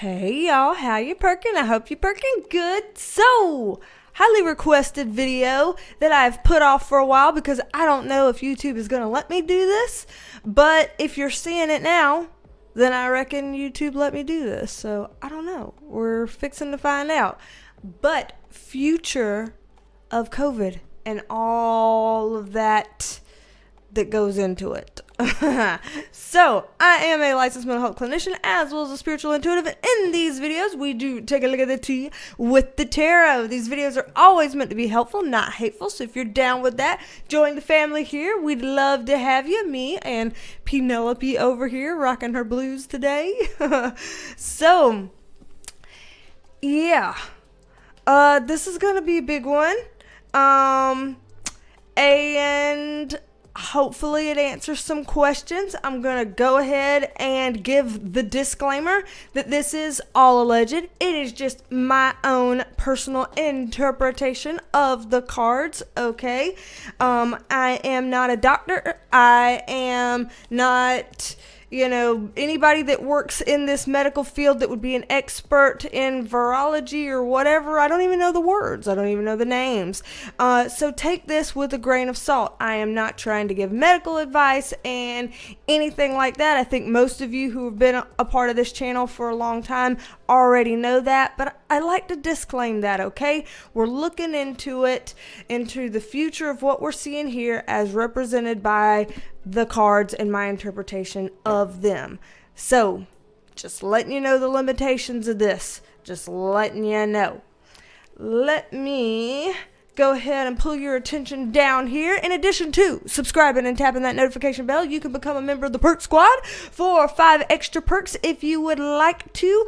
Hey y'all, how you perking? I hope you're perking good. So, highly requested video that I've put off for a while because I don't know if YouTube is going to let me do this. But if you're seeing it now, then I reckon YouTube let me do this. So, I don't know. We're fixing to find out. But future of COVID and all of that goes into it. So, I am a licensed mental health clinician as well as a spiritual intuitive. And in these videos, we do take a look at the tea with the tarot. These videos are always meant to be helpful, not hateful. So, if you're down with that, join the family here. We'd love to have you. Me and Penelope over here rocking her blues today. So, yeah. This is going to be a big one. And hopefully it answers some questions. I'm going to go ahead and give the disclaimer that this is all alleged. It is just my own personal interpretation of the cards, okay? I am not a doctor. I am not, anybody that works in this medical field that would be an expert in virology or whatever. I don't even know the words. I don't even know the names. So take this with a grain of salt. I am not trying to give medical advice and anything like that. I think most of you who have been a part of this channel for a long time already know that, but I like to disclaim that, okay? We're looking into it, into the future of what we're seeing here as represented by the cards and my interpretation of them. So, just letting you know the limitations of this. Just letting you know. Let me go ahead and pull your attention down here. In addition to subscribing and tapping that notification bell, you can become a member of the Perk Squad for 5 extra perks if you would like to.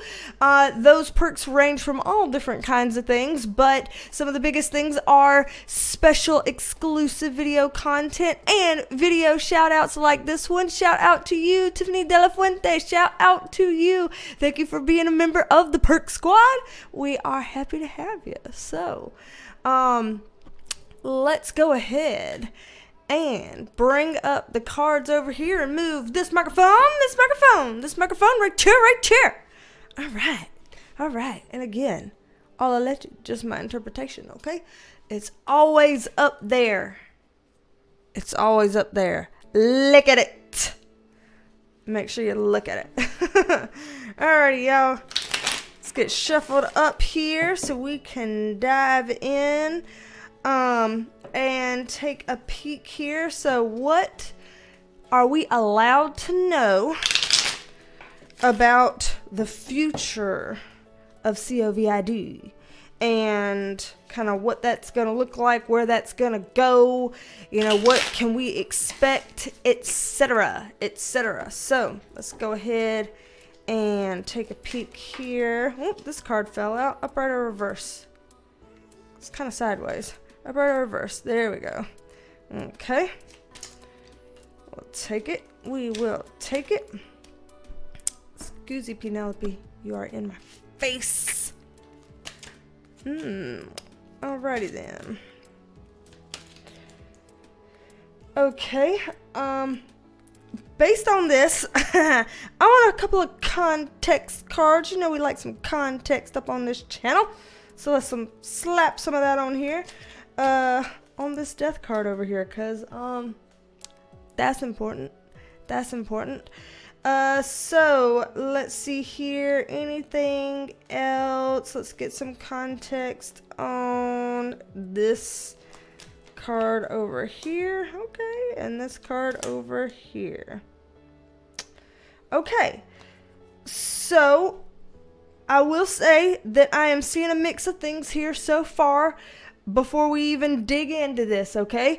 Those perks range from all different kinds of things, but some of the biggest things are special exclusive video content and video shout outs like this one. Shout out to you, Tiffany De La Fuente. Shout out to you. Thank you for being a member of the Perk Squad. We are happy to have you. So, let's go ahead and bring up the cards over here and move this microphone right here. All right. And again, all alleged, just my interpretation, okay? It's always up there. Look at it. Make sure you look at it. Alrighty, y'all. Let's get shuffled up here so we can dive in and take a peek here. So what are we allowed to know about the future of COVID and kind of what that's going to look like, where that's going to go, what can we expect, etc. So let's go ahead and take a peek here. Oh, this card fell out. Upright or reverse? It's kind of sideways. Upright or reverse? There we go. Okay. We'll take it. We will take it. Excuse Penelope. You are in my face. Alrighty then. Okay. Based on this, I want a couple of context cards. We like some context up on this channel. So let's slap some of that on here. On this death card over here, because that's important. So let's see here. Anything else? Let's get some context on this card over here. Okay, and this card over here. Okay, so I will say that I am seeing a mix of things here so far before we even dig into this, okay?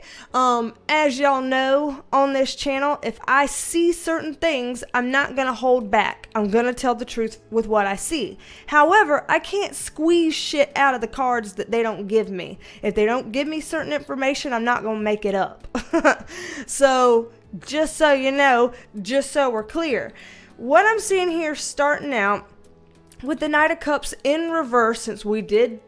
As y'all know on this channel, if I see certain things, I'm not gonna hold back. I'm gonna tell the truth with what I see. However, I can't squeeze shit out of the cards that they don't give me. If they don't give me certain information, I'm not gonna make it up. So, just so you know, just so we're clear, what I'm seeing here starting out with the Knight of Cups in reverse, since we did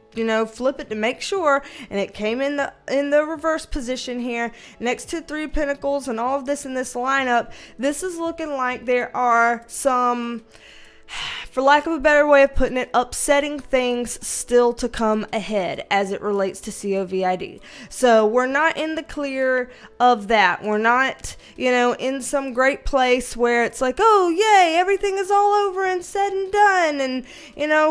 flip it to make sure, and it came in the reverse position here next to 3 Pentacles and all of this in this lineup. This is looking like there are some for lack of a better way of putting it, upsetting things still to come ahead as it relates to COVID. So we're not in the clear of that. We're not, in some great place where it's like, oh, yay, everything is all over and said and done and,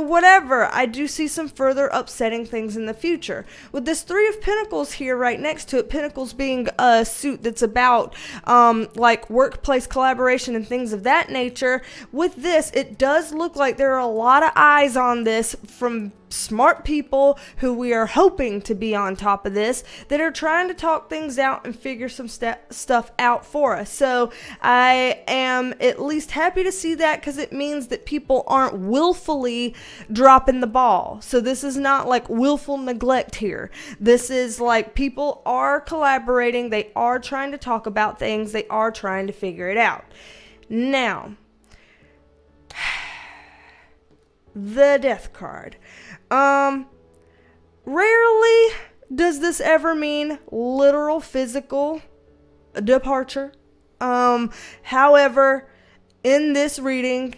whatever. I do see some further upsetting things in the future. With this Three of Pentacles here right next to it, Pentacles being a suit that's about like workplace collaboration and things of that nature, with this, it does look like there are a lot of eyes on this from smart people who we are hoping to be on top of this, that are trying to talk things out and figure some stuff out for us. So I am at least happy to see that, because it means that people aren't willfully dropping the ball. So this is not like willful neglect here. This is like people are collaborating. They are trying to talk about things. They are trying to figure it out. Now, the Death card. Rarely does this ever mean literal physical departure. However, in this reading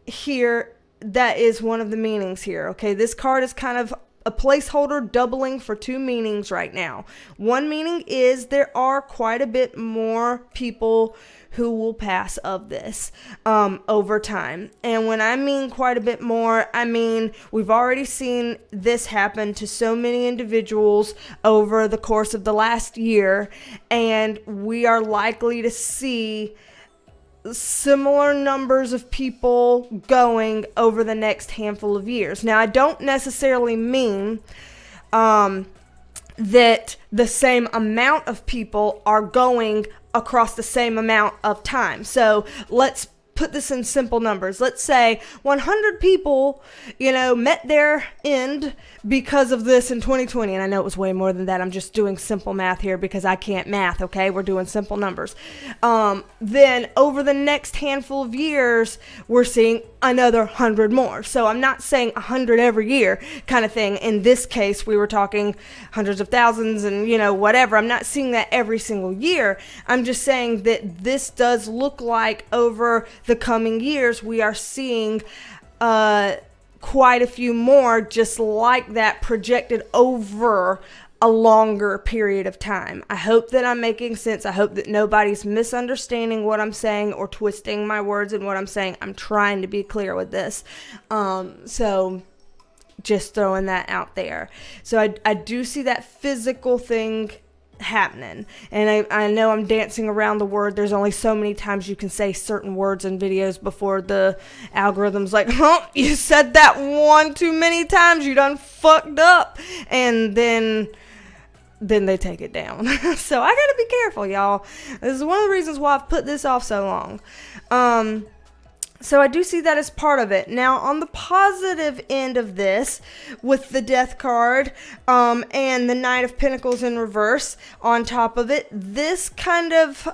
here, that is one of the meanings here. Okay, this card is kind of a placeholder doubling for two meanings right now. One meaning is there are quite a bit more people who will pass of this over time. And when I mean quite a bit more, I mean we've already seen this happen to so many individuals over the course of the last year, and we are likely to see similar numbers of people going over the next handful of years. Now, I don't necessarily mean that the same amount of people are going across the same amount of time. So let's put this in simple numbers. Let's say 100 people, met their end because of this in 2020. And I know it was way more than that. I'm just doing simple math here because I can't math, okay? We're doing simple numbers. Then over the next handful of years, we're seeing another 100 more. So I'm not saying 100 every year kind of thing. In this case, we were talking hundreds of thousands and, whatever. I'm not seeing that every single year. I'm just saying that this does look like over the coming years, we are seeing quite a few more just like that projected over a longer period of time. I hope that I'm making sense. I hope that nobody's misunderstanding what I'm saying or twisting my words in what I'm saying. I'm trying to be clear with this. So just throwing that out there. So I do see that physical thing happening, and I know I'm dancing around the word. There's only so many times you can say certain words in videos before the algorithm's like, you said that one too many times, you done fucked up, and then they take it down. So I gotta be careful, y'all. This is one of the reasons why I've put this off so long. So I do see that as part of it. Now, on the positive end of this, with the Death card and the Knight of Pentacles in reverse on top of it, this kind of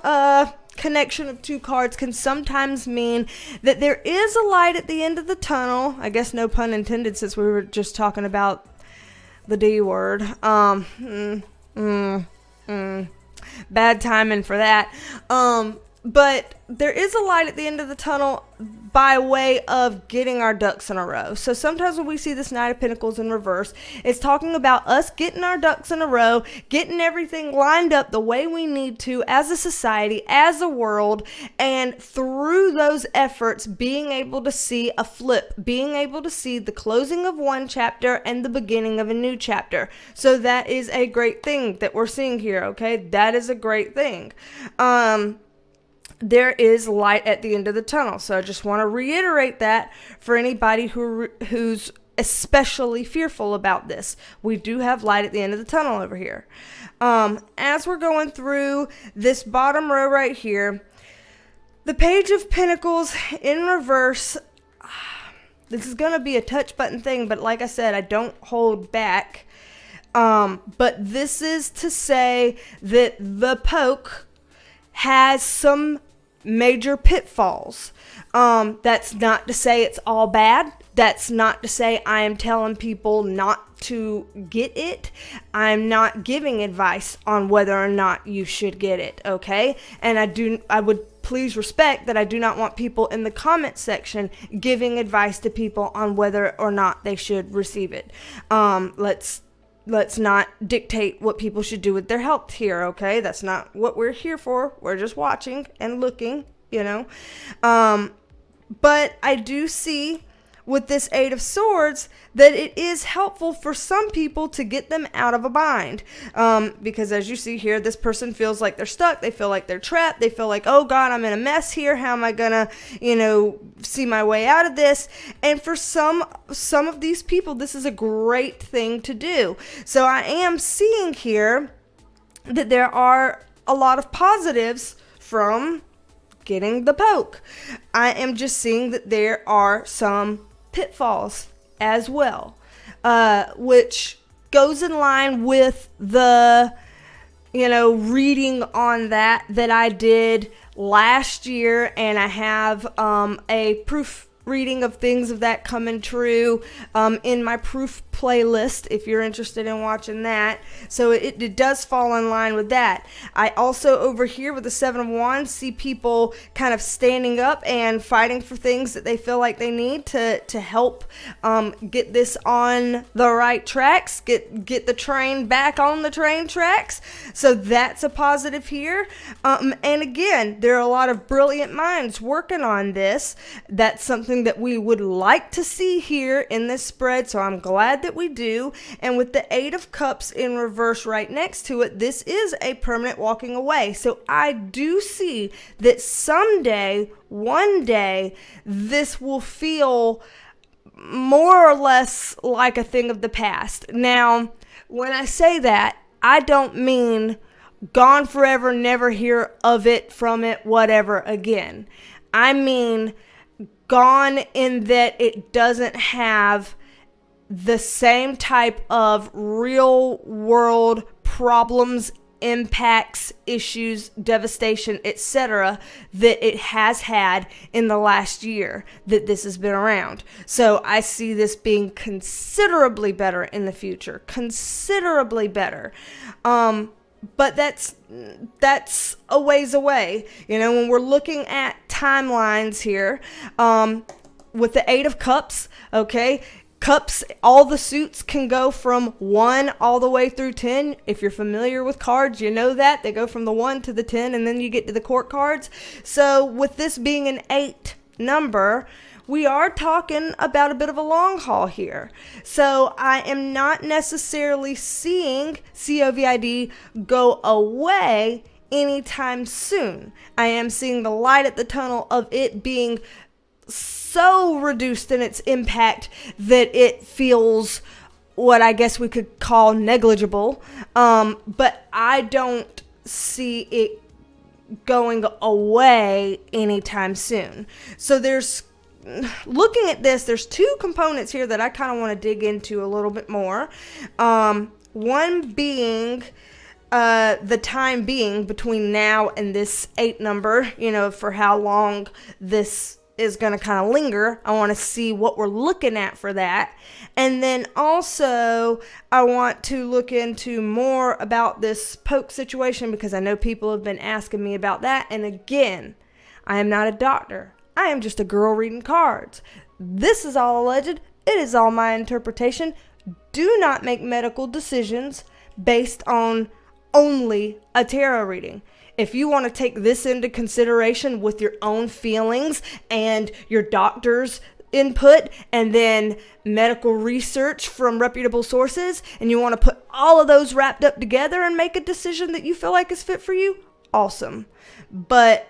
connection of two cards can sometimes mean that there is a light at the end of the tunnel. I guess no pun intended, since we were just talking about the D word. Bad timing for that. But there is a light at the end of the tunnel by way of getting our ducks in a row. So sometimes when we see this Knight of Pentacles in reverse, it's talking about us getting our ducks in a row, getting everything lined up the way we need to as a society, as a world, and through those efforts being able to see a flip, being able to see the closing of one chapter and the beginning of a new chapter. So that is a great thing that we're seeing here, okay? That is a great thing. There is light at the end of the tunnel. So I just want to reiterate that for anybody who's especially fearful about this. We do have light at the end of the tunnel over here. As we're going through this bottom row right here, the Page of Pentacles in reverse. This is going to be a touch button thing, but like I said, I don't hold back. But this is to say that the poke has some major pitfalls. That's not to say it's all bad. That's not to say I am telling people not to get it. I'm not giving advice on whether or not you should get it, okay? And I would please respect that I do not want people in the comment section giving advice to people on whether or not they should receive it. Let's not dictate what people should do with their health here, okay? That's not what we're here for. We're just watching and looking, you know. But I do see with this Eight of Swords that it is helpful for some people to get them out of a bind. Because as you see here, this person feels like they're stuck. They feel like they're trapped. They feel like, oh God, I'm in a mess here. How am I gonna, see my way out of this? And for some of these people, this is a great thing to do. So I am seeing here that there are a lot of positives from getting the poke. I am just seeing that there are some pitfalls as well, which goes in line with the reading on that I did last year, and I have a proof reading of things of that coming true in my proof playlist if you're interested in watching that. So it does fall in line with that. I also over here with the Seven of Wands see people kind of standing up and fighting for things that they feel like they need to help get this on the right tracks, get the train back on the train tracks. So that's a positive here. And again, there are a lot of brilliant minds working on this. That's something that we would like to see here in this spread, so I'm glad that we do. And with the Eight of Cups in reverse right next to it, this is a permanent walking away. So I do see that someday, one day, this will feel more or less like a thing of the past. Now, when I say that, I don't mean gone forever, never hear of it, from it, whatever again. I mean gone in that it doesn't have the same type of real world problems, impacts, issues, devastation, etc. that it has had in the last year that this has been around. So I see this being considerably better in the future, considerably better. But that's a ways away. When we're looking at timelines here, with the Eight of Cups, okay, cups, all the suits can go from 1 all the way through 10. If you're familiar with cards, you know that. They go from the 1 to the 10, and then you get to the court cards. So with this being an 8 number, we are talking about a bit of a long haul here. So I am not necessarily seeing COVID go away anytime soon. I am seeing the light at the tunnel of it being so reduced in its impact that it feels what I guess we could call negligible. But I don't see it going away anytime soon. So looking at this, there's 2 components here that I kind of want to dig into a little bit more. One being the time being between now and this 8 number, for how long this is going to kind of linger. I want to see what we're looking at for that. And then also I want to look into more about this poke situation, because I know people have been asking me about that. And again, I am not a doctor. I am just a girl reading cards. This is all alleged. It is all my interpretation. Do not make medical decisions based on only a tarot reading. If you want to take this into consideration with your own feelings and your doctor's input and then medical research from reputable sources, and you want to put all of those wrapped up together and make a decision that you feel like is fit for you, awesome. But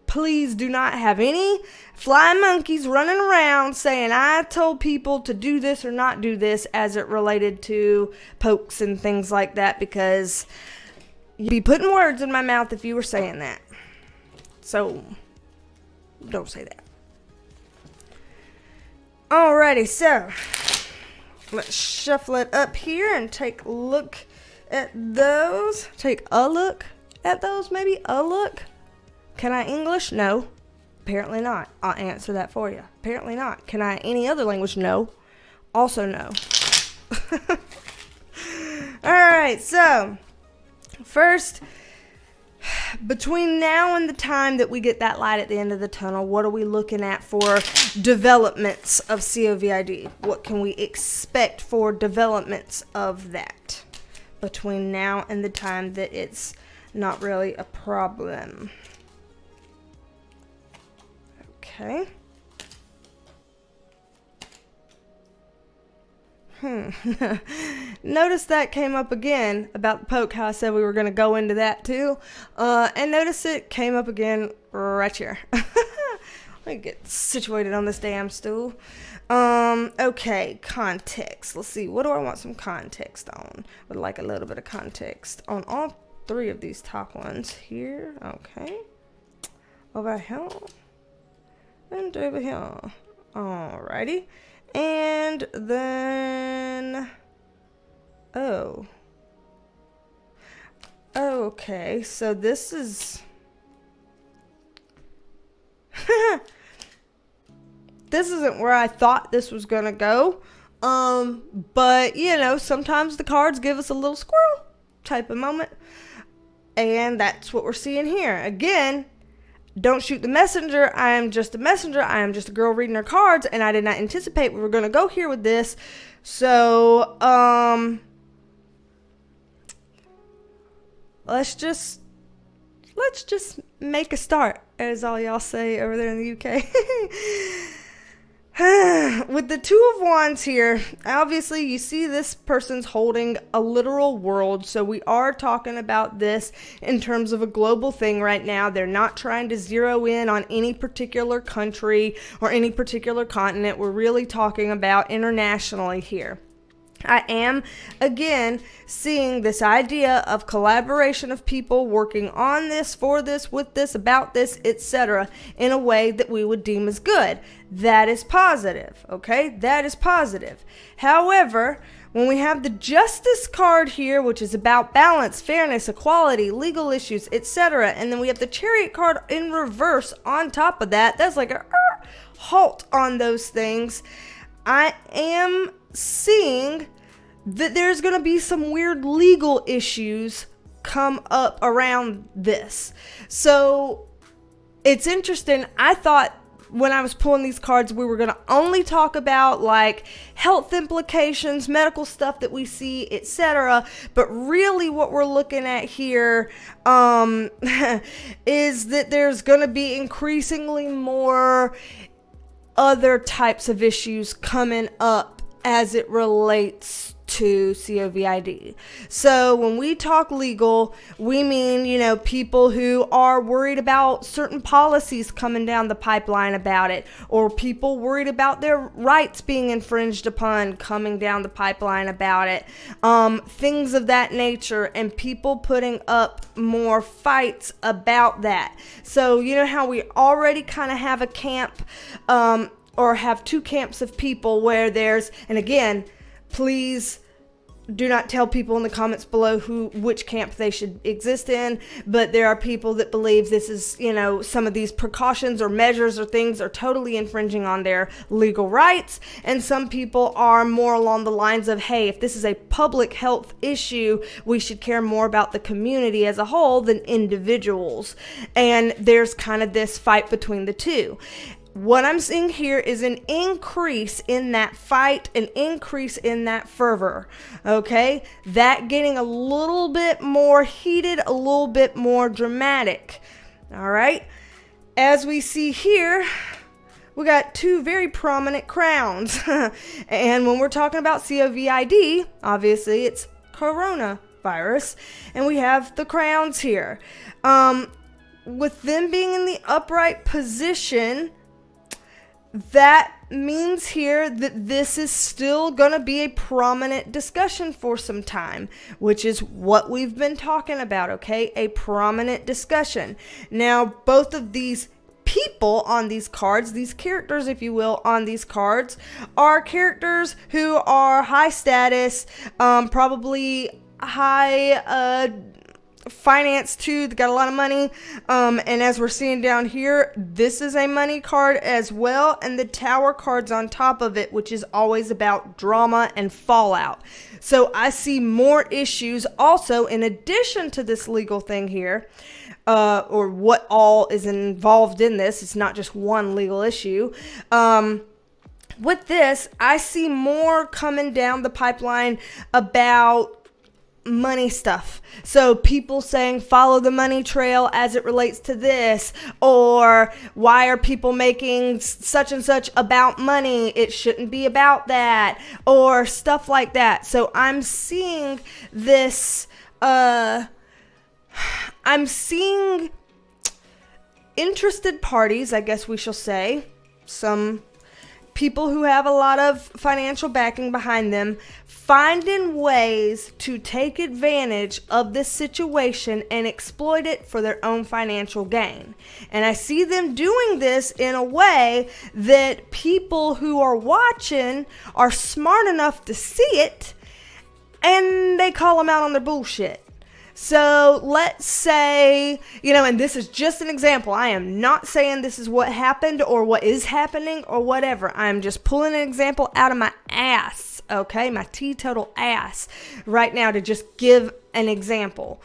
please do not have any flying monkeys running around saying I told people to do this or not do this as it related to pokes and things like that, because you'd be putting words in my mouth if you were saying that. So don't say that. Alrighty, so let's shuffle it up here and take a look at those. Take a look at those, maybe a look. Can I English? No. Apparently not. I'll answer that for you. Apparently not. Can I any other language? No. Also no. Alright, so first, between now and the time that we get that light at the end of the tunnel, what are we looking at for developments of COVID? What can we expect for developments of that between now and the time that it's not really a problem? Okay. Notice that came up again about the poke, how I said we were going to go into that too. And notice it came up again right here. Let me get situated on this damn stool. Okay, context. Let's see, what do I want some context on? Would like a little bit of context on all three of these top ones here. Okay. Over here. And over here. Alrighty. And then, okay, so this is, this isn't where I thought this was going to go, but, you know, sometimes the cards give us a little squirrel type of moment, and that's what we're seeing here. Again, don't shoot the messenger. I am just a messenger. I am just a girl reading her cards, and I did not anticipate we were going to go here with this. So, let's just make a start, as all y'all say over there in the UK. With the Two of Wands here, obviously you see this person's holding a literal world, so we are talking about this in terms of a global thing right now. They're not trying to zero in on any particular country or any particular continent. We're really talking about internationally here. I am, again, seeing this idea of collaboration of people working on this, for this, with this, about this, etc. in a way that we would deem as good. That is positive, okay? That is positive. However, when we have the Justice card here, which is about balance, fairness, equality, legal issues, etc., and then we have the Chariot card in reverse on top of that, that's like a halt on those things. I am seeing that there's going to be some weird legal issues come up around this. So it's interesting. I thought when I was pulling these cards, we were going to only talk about like health implications, medical stuff that we see, etc. But really what we're looking at here is that there's going to be increasingly more other types of issues coming up as it relates to COVID. So when we talk legal, we mean, you know, people who are worried about certain policies coming down the pipeline about it, or people worried about their rights being infringed upon coming down the pipeline about it, things of that nature, and people putting up more fights about that. So you know how we already kind of have a camp, or have two camps of people where there's, and again, please do not tell people in the comments below which camp they should exist in, but there are people that believe this is, you know, some of these precautions or measures or things are totally infringing on their legal rights, and some people are more along the lines of, hey, if this is a public health issue, we should care more about the community as a whole than individuals, and there's kind of this fight between the two. What I'm seeing here is an increase in that fight, an increase in that fervor, okay? That getting a little bit more heated, a little bit more dramatic, all right? As we see here, we got two very prominent crowns. And when we're talking about COVID, obviously it's coronavirus, and we have the crowns here. With them being in the upright position, that means here that this is still going to be a prominent discussion for some time, which is what we've been talking about, okay? A prominent discussion. Now, both of these people on these cards, these characters, if you will, on these cards, are characters who are high status, probably high finance too. They got a lot of money. And as we're seeing down here, this is a money card as well. And the Tower card's on top of it, which is always about drama and fallout. So I see more issues also in addition to this legal thing here. Or what all is involved in this. It's not just one legal issue. With this, I see more coming down the pipeline about money stuff. So people saying follow the money trail as it relates to this, or why are people making such and such about money? It shouldn't be about that, or stuff like that. So I'm seeing this, I'm seeing interested parties, I guess we shall say, some people who have a lot of financial backing behind them, finding ways to take advantage of this situation and exploit it for their own financial gain. And I see them doing this in a way that people who are watching are smart enough to see it, and they call them out on their bullshit. So let's say, and this is just an example. I am not saying this is what happened or what is happening or whatever. I'm just pulling an example out of my ass, okay? My teetotal ass right now to just give an example.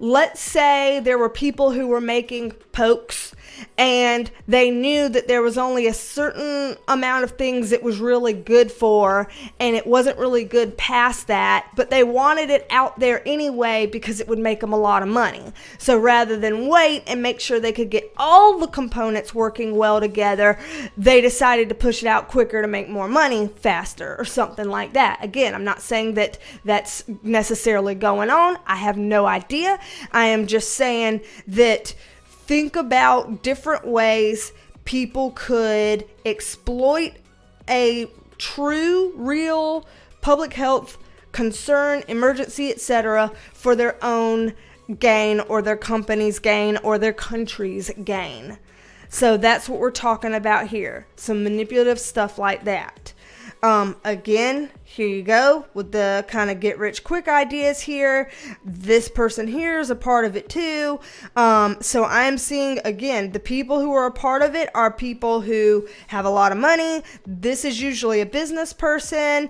Let's say there were people who were making pokes and they knew that there was only a certain amount of things it was really good for, and it wasn't really good past that, but they wanted it out there anyway because it would make them a lot of money. So rather than wait and make sure they could get all the components working well together, they decided to push it out quicker to make more money faster or something like that. Again, I'm not saying that that's necessarily going on. I have no idea. I am just saying that think about different ways people could exploit a true, real public health concern, emergency, etc., for their own gain or their company's gain or their country's gain. So that's what we're talking about here. Some manipulative stuff like that. Again, here you go with the kind of get rich quick ideas here. This person here is a part of it too. So I'm seeing, again, the people who are a part of it are people who have a lot of money. This is usually a business person.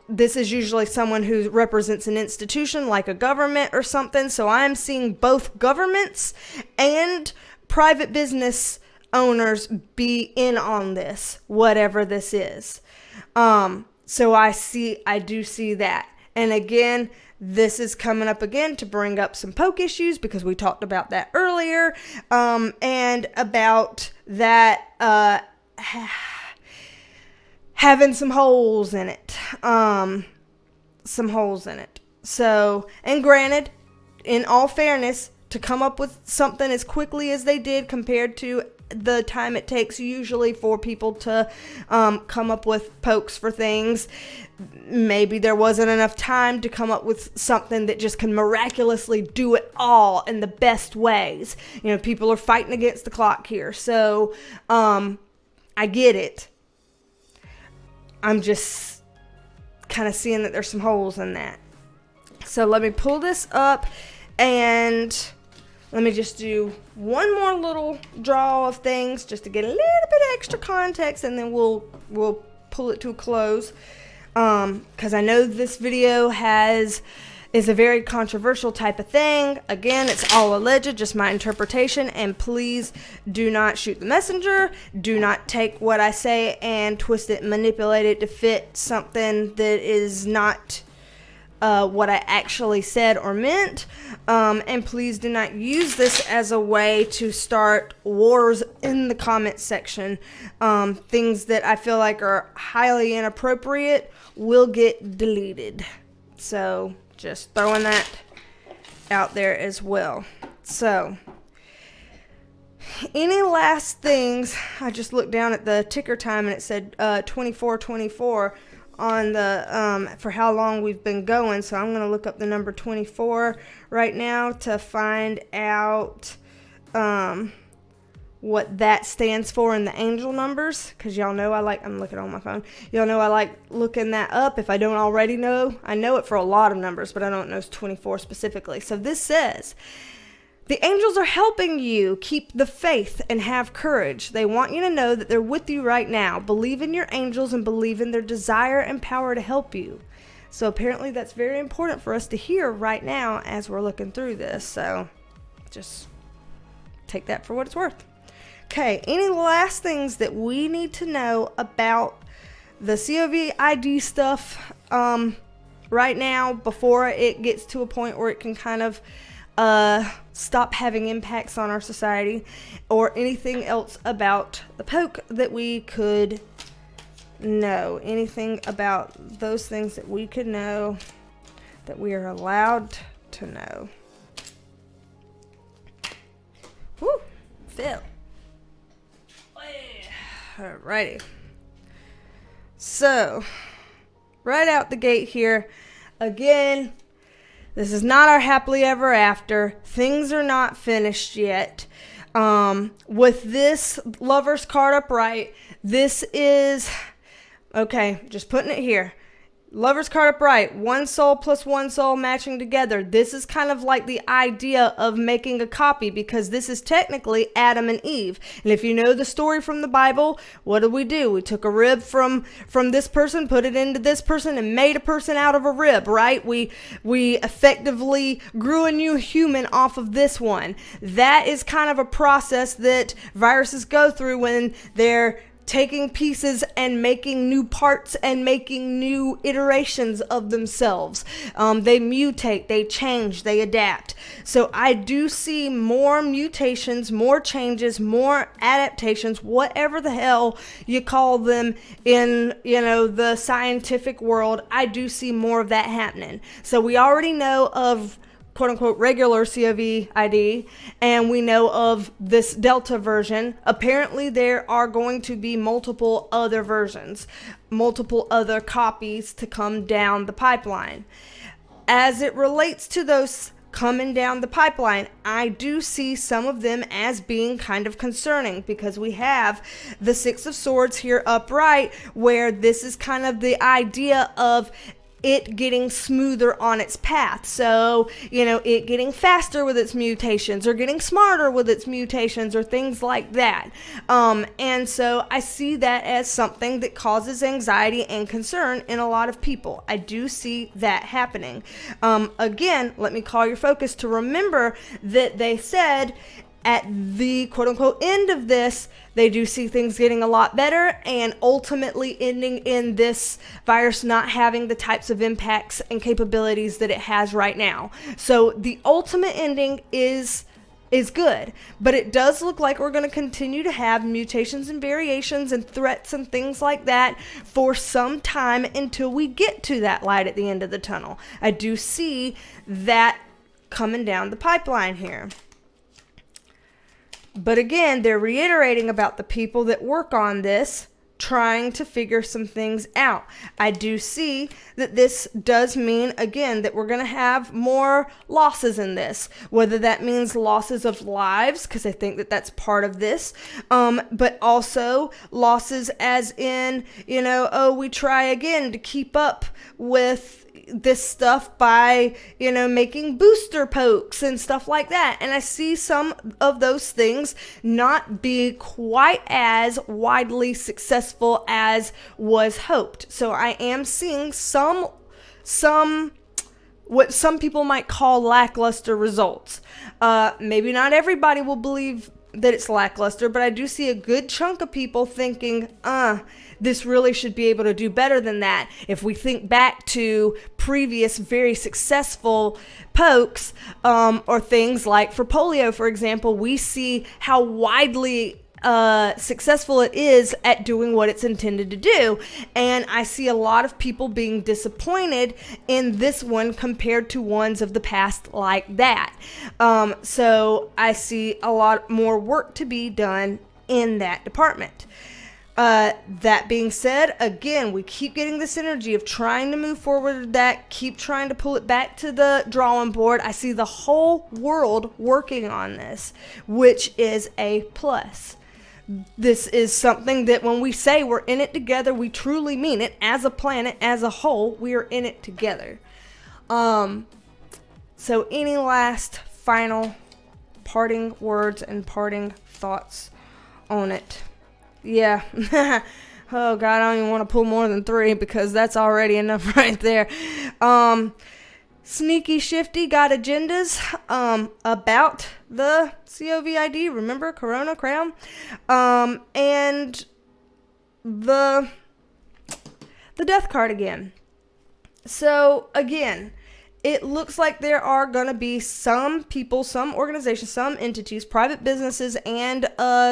This is usually someone who represents an institution like a government or something. So I'm seeing both governments and private business owners be in on this, whatever this is. So I do see that. And again, this is coming up again to bring up some poke issues because we talked about that earlier. And about that, having some holes in it. So, and granted, in all fairness, to come up with something as quickly as they did compared to the time it takes usually for people to come up with pokes for things, maybe there wasn't enough time to come up with something that just can miraculously do it all in the best ways. People are fighting against the clock here, so I get it. I'm just kind of seeing that there's some holes in that. So let me pull this up and let me just do one more little draw of things just to get a little bit extra context, and then we'll pull it to a close. Because I know this video is a very controversial type of thing. Again, it's all alleged, just my interpretation, and please do not shoot the messenger. Do not take what I say and twist it and manipulate it to fit something that is not what I actually said or meant. And please do not use this as a way to start wars in the comment section. Things that I feel like are highly inappropriate will get deleted. So just throwing that out there as well. So any last things? I just looked down at the ticker time and it said 24:24 on the for how long we've been going. So I'm going to look up the number 24 right now to find out what that stands for in the angel numbers, because y'all know I'm looking on my phone. Y'all know I like looking that up. If I don't already know, I know it for a lot of numbers, but I don't know 24 specifically. So this says, the angels are helping you keep the faith and have courage. They want you to know that they're with you right now. Believe in your angels and believe in their desire and power to help you. So apparently that's very important for us to hear right now as we're looking through this. So just take that for what it's worth. Okay, any last things that we need to know about the COVID stuff right now before it gets to a point where it can kind of stop having impacts on our society, or anything else about the poke that we could know? Anything about those things that we could know, that we are allowed to know? Woo, Phil. Alrighty. So, right out the gate here, again, this is not our happily ever after. Things are not finished yet. With this Lover's card upright, this is, okay, just putting it here. Lover's card upright, one soul plus one soul matching together. This is kind of like the idea of making a copy, because this is technically Adam and Eve. And if you know the story from the Bible, what did? We took a rib from this person, put it into this person, and made a person out of a rib, right? We effectively grew a new human off of this one. That is kind of a process that viruses go through when they're taking pieces and making new parts and making new iterations of themselves. They mutate, they change, they adapt. So I do see more mutations, more changes, more adaptations, whatever the hell you call them in, the scientific world. I do see more of that happening. So we already know of quote-unquote regular COVID, and we know of this Delta version. Apparently there are going to be multiple other versions, multiple other copies to come down the pipeline. As it relates to those coming down the pipeline, I do see some of them as being kind of concerning, because we have the Six of Swords here upright, where this is kind of the idea of it getting smoother on its path. So, it getting faster with its mutations, or getting smarter with its mutations, or things like that. And so I see that as something that causes anxiety and concern in a lot of people. I do see that happening. Again, let me call your focus to remember that they said at the quote-unquote end of this, they do see things getting a lot better, and ultimately ending in this virus not having the types of impacts and capabilities that it has right now. So the ultimate ending is good, but it does look like we're going to continue to have mutations and variations and threats and things like that for some time, until we get to that light at the end of the tunnel. I do see that coming down the pipeline here. But again, they're reiterating about the people that work on this, trying to figure some things out. I do see that this does mean, again, that we're going to have more losses in this, whether that means losses of lives, because I think that that's part of this, but also losses as in, we try again to keep up with this stuff by, making booster pokes and stuff like that. And I see some of those things not be quite as widely successful as was hoped. So I am seeing some what some people might call lackluster results. Maybe not everybody will believe that it's lackluster, but I do see a good chunk of people thinking, this really should be able to do better than that. If we think back to previous very successful pokes, or things like for polio, for example, we see how widely successful it is at doing what it's intended to do. And I see a lot of people being disappointed in this one compared to ones of the past like that. So I see a lot more work to be done in that department. That being said, again, we keep getting this energy of trying to move forward with that, keep trying to pull it back to the drawing board. I see the whole world working on this, which is a plus. This is something that when we say we're in it together, we truly mean it. As a planet, as a whole, we are in it together. So any last final parting words and parting thoughts on it? Yeah. Oh God, I don't even want to pull more than 3 because that's already enough right there. Sneaky Shifty got agendas about the COVID. Remember Corona Crown? And the death card again. So again, it looks like there are going to be some people, some organizations, some entities, private businesses, and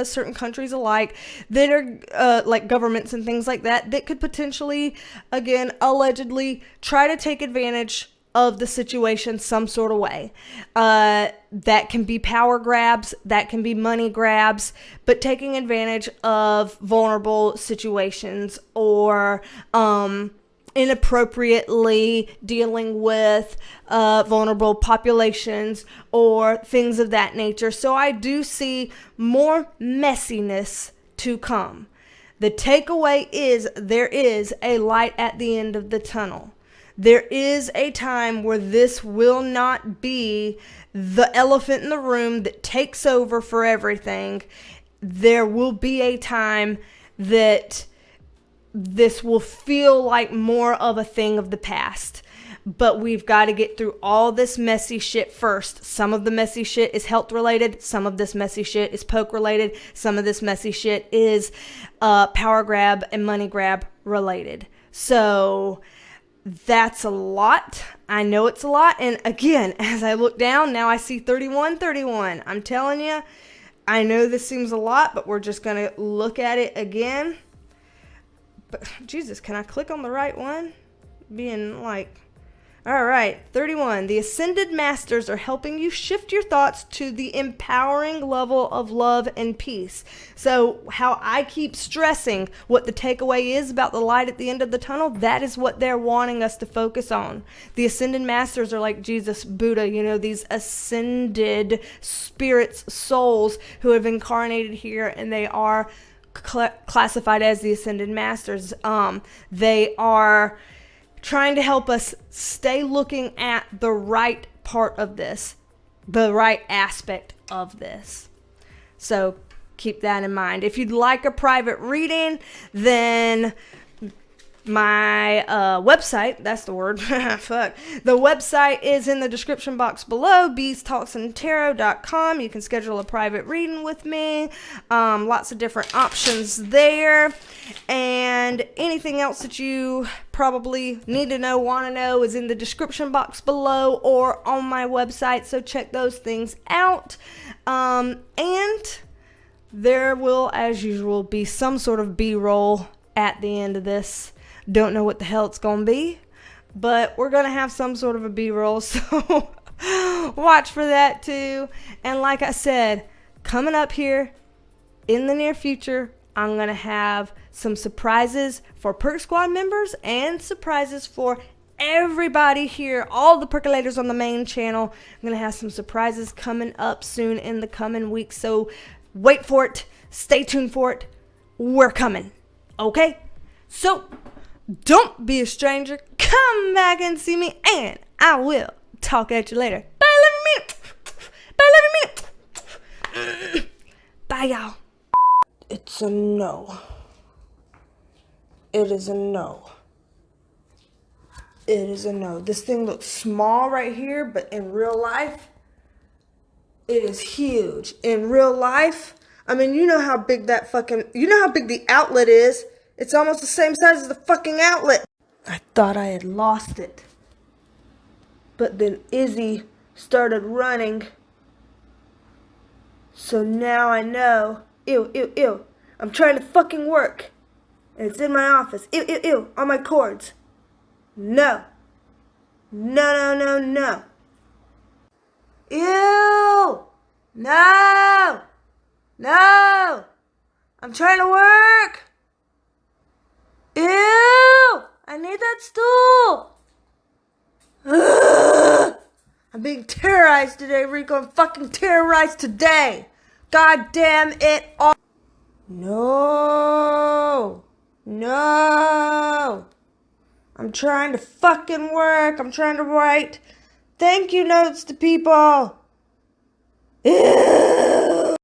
certain countries alike that are like governments and things like that that could potentially, again, allegedly try to take advantage of the situation some sort of way. That can be power grabs, that can be money grabs, but taking advantage of vulnerable situations or inappropriately dealing with vulnerable populations or things of that nature. So I do see more messiness to come. The takeaway is there is a light at the end of the tunnel. There is a time where this will not be the elephant in the room that takes over for everything. There will be a time that this will feel like more of a thing of the past. But we've got to get through all this messy shit first. Some of the messy shit is health related. Some of this messy shit is poke related. Some of this messy shit is power grab and money grab related. So that's a lot. I know it's a lot. And again, as I look down, now I see 3131. I'm telling you, I know this seems a lot, but we're just going to look at it again. But Jesus, can I click on the right one? Being like, all right, 31. The Ascended Masters are helping you shift your thoughts to the empowering level of love and peace. So how I keep stressing what the takeaway is about the light at the end of the tunnel, that is what they're wanting us to focus on. The Ascended Masters are like Jesus, Buddha, you know, these ascended spirits, souls who have incarnated here, and they are classified as the Ascended Masters. They are trying to help us stay looking at the right part of this, the right aspect of this. So keep that in mind. If you'd like a private reading, then my website, that's the word, fuck. The website is in the description box below, BeasTalksAndTarot.com. You can schedule a private reading with me. Lots of different options there. And anything else that you probably need to know, want to know, is in the description box below or on my website. So check those things out. And there will, as usual, be some sort of B-roll at the end of this. Don't know what the hell it's going to be, but we're going to have some sort of a B-roll, so watch for that too. And like I said, coming up here in the near future, I'm going to have some surprises for Perk Squad members and surprises for everybody here, all the percolators on the main channel. I'm going to have some surprises coming up soon in the coming weeks, so wait for it. Stay tuned for it. We're coming. Okay? So don't be a stranger. Come back and see me, and I will talk at you later. Bye, love you, minute. Bye, love you, minute. Bye, y'all. It's a no. It is a no. It is a no. This thing looks small right here, but in real life, it is huge. In real life, I mean, you know how big the outlet is. It's almost the same size as the fucking outlet. I thought I had lost it. But then Izzy started running. So now I know. Ew. I'm trying to fucking work. And it's in my office. Ew. On my cords. No. No. Ew. No. I'm trying to work. Ew! I need that stool! Ugh. I'm being terrorized today, Rico. I'm fucking terrorized today. God damn it all. No. No. I'm trying to fucking work. I'm trying to write thank you notes to people. Ew. Ew,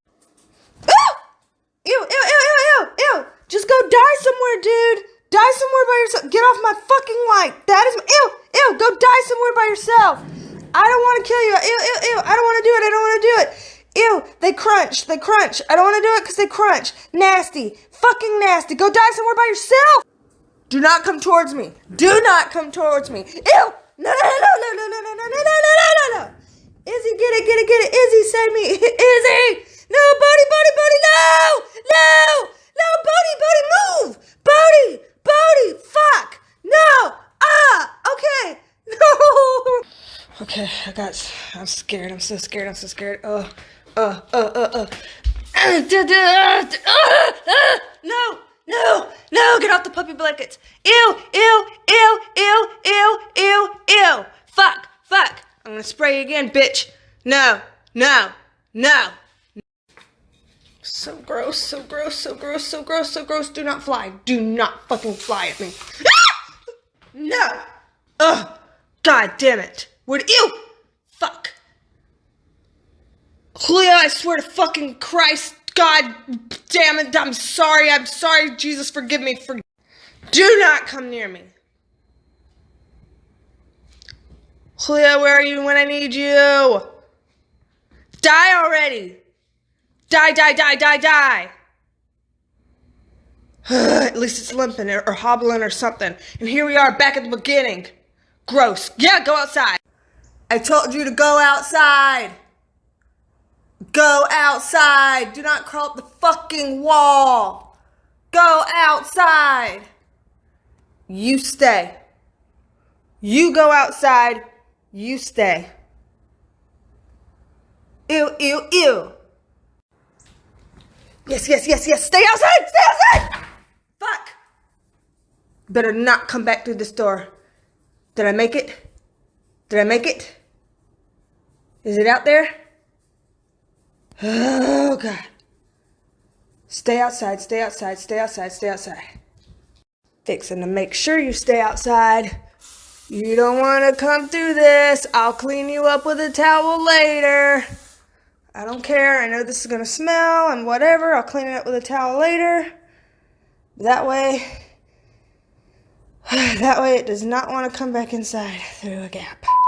ew, ew, ew, ew, ew. Just go die somewhere, dude. Die somewhere by yourself. Get off my fucking light. That is, ew, ew, go die somewhere by yourself. I don't want to kill you. Ew, ew, ew. I don't want to do it. I don't want to do it. Ew, they crunch. They crunch. I don't want to do it because they crunch. Nasty. Fucking nasty. Go die somewhere by yourself. Do not come towards me. Do not come towards me. Ew. No, no, no, no, no, no, no, no, no, no, no, no, no, no. Izzy, get it, get it, get it. Izzy, save me. Izzy. No, Bodie, Bodie, Bodie, no. No. No, Bodie, Bodie, move. Bodie, Bodie, fuck. No. Ah, okay. No. Okay, I'm scared. I'm so scared. I'm so scared. No, no, no, get off the puppy blankets. Ew, ew, ew, ew, ew, ew, ew. Fuck, fuck. I'm gonna spray you again, bitch. No, no, no. So gross, so gross, so gross, so gross, so gross. Do not fly. Do not fucking fly at me. Ah! No. Ugh. God damn it. What? Ew. Fuck. Julio, I swear to fucking Christ. God damn it. I'm sorry. I'm sorry. Jesus, forgive me. Do not come near me. Julio, where are you when I need you? Die already. Die, die, die, die, die. At least it's limping or hobbling or something. And here we are back at the beginning. Gross. Yeah, go outside. I told you to go outside. Go outside. Do not crawl up the fucking wall. Go outside. You stay. You go outside. You stay. Ew, ew, ew. Yes, yes, yes, yes. Stay outside. Stay outside. Fuck. Better not come back through this door. Did I make it? Did I make it? Is it out there? Oh, God. Stay outside, stay outside, stay outside, stay outside. Fixing to make sure you stay outside. You don't want to come through this. I'll clean you up with a towel later. I don't care. I know this is going to smell and whatever. I'll clean it up with a towel later. That way it does not want to come back inside through a gap.